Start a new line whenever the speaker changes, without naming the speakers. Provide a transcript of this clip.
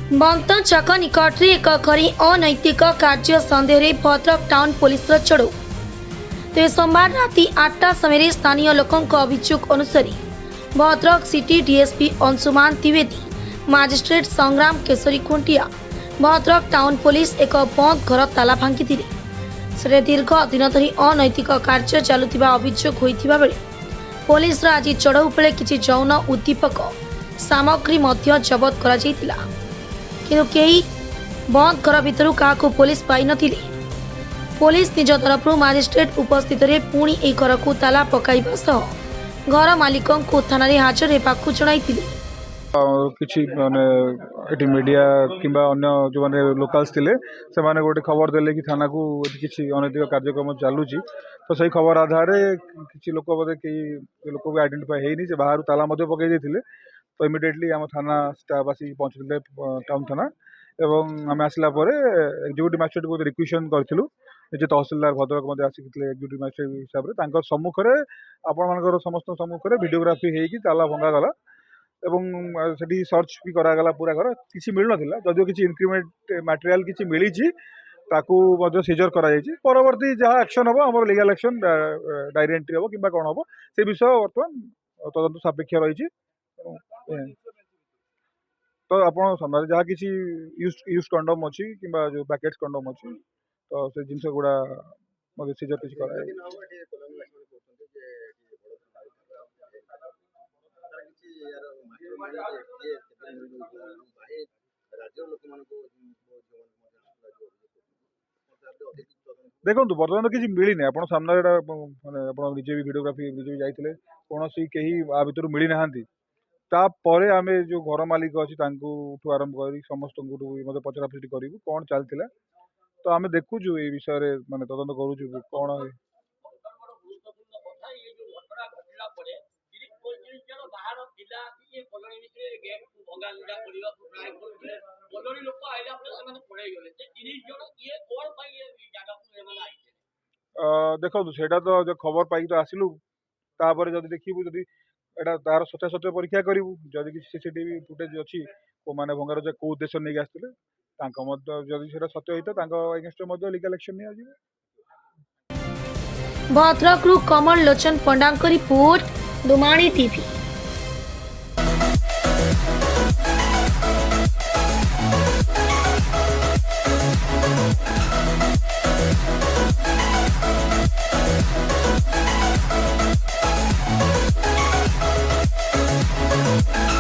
बंत छक निकट में एक घरी अनैतिक कार्य सन्देह भद्रक टाउन पुलिस चढ़ऊ। तेज सोमवार राति 8टा समय स्थानीय लोकों अभियोग अनुसार Bhadrak city DSP Anshuman Dwivedi, magistrate संग्राम केशरी खुंटिया, भद्रक टाउन पुलिस एक बंद घर ताला भांगी से दीर्घ दिन धरी अनैतिक कार्य चलुवा अभियोग होता बेले पुलिस आज चढ़ऊ बेले किसी यौन उद्दीपक सामग्री जबत करा किंतु कई बंद घर भितर क्या पुलिस पाई नथिले। पुलिस निज तरफ मजिस्ट्रेट उपस्थित रे पुणी ए घर को ताला पकाइबा सह घर मालिकों को थाना रे हाजर हेबाकू जणाइतिले।
किछि माने एटी मीडिया किंबा अन्य जो माने लोकल्स थिले से माने गोटे खबर देले कि थाना को किछि अनैतिक कार्यक्रम चालुची, तो सही खबर आधार किछि लोक बोधे कई लोक को आइडेंटिफाई हेनी से बाहर ताला मध्य पकई देथिले। तो इमिडिएटली आम थाना स्टाफ आसी पहुँचले टाउन थाना एवं आम आसला एक्जिक्यूटिव मजिस्ट्रेट को रिक्वेशन करथिलु जे तहसीलदार भद्रक मध्य आसिथिले एक्जिक्यूटिव मजिस्ट्रेट हिसाब रे तांकर सम्मुख रे आपण मानकर समस्त सम्मुख रे वीडियोग्राफी हेकी ताला भंगा गला एवं सेठी सर्च भी करागला पूरा घर किसी मिल नथिला। जदियो किसी इनक्रीमेंट मटेरियल किसी मिली ताकू मध्य सीजर करा जायछि। परवर्ती जहाँ एक्शन हबो हमर लीगल एक्शन डायरी एंट्री हबो किंबा कोन हबो से विषय वर्तमान तदंत सापेक्ष रहिछि। तो आपण सामने जहाँ किसी यूज कंडोम अच्छी कि जो पैकेट कंडोम अच्छी तो से जिनस गुड़ा मत सीजर किसी करा देखो बर्तमान तो किसी मिलनी आप सामने माने निजे भी वीडियोग्राफी निजे भी जाइए कौन कहीं आ भर मिली ना तापर आम जो घर मालिक अच्छी आरंभ कर समस्त मतलब पचरा पचरी करूँ कौन चलता तो आम देखुचु ये विषय माने तदंत करुचु कौन देखो सेटा तो जो खबर पाई तो आसिलु तापर जब देखू जदि एटा तार सत्यासत्य परीक्षा करूँ जदि किसी सीसीटीवी फुटेज अच्छी माने भंगार कौ उद्देश्य नहीं आसते जदि सत्य होता एगेंस्ट लीगल एक्शन नहीं।
भद्रक कमल लोचन पंडा रिपोर्ट दुमाणी टीवी।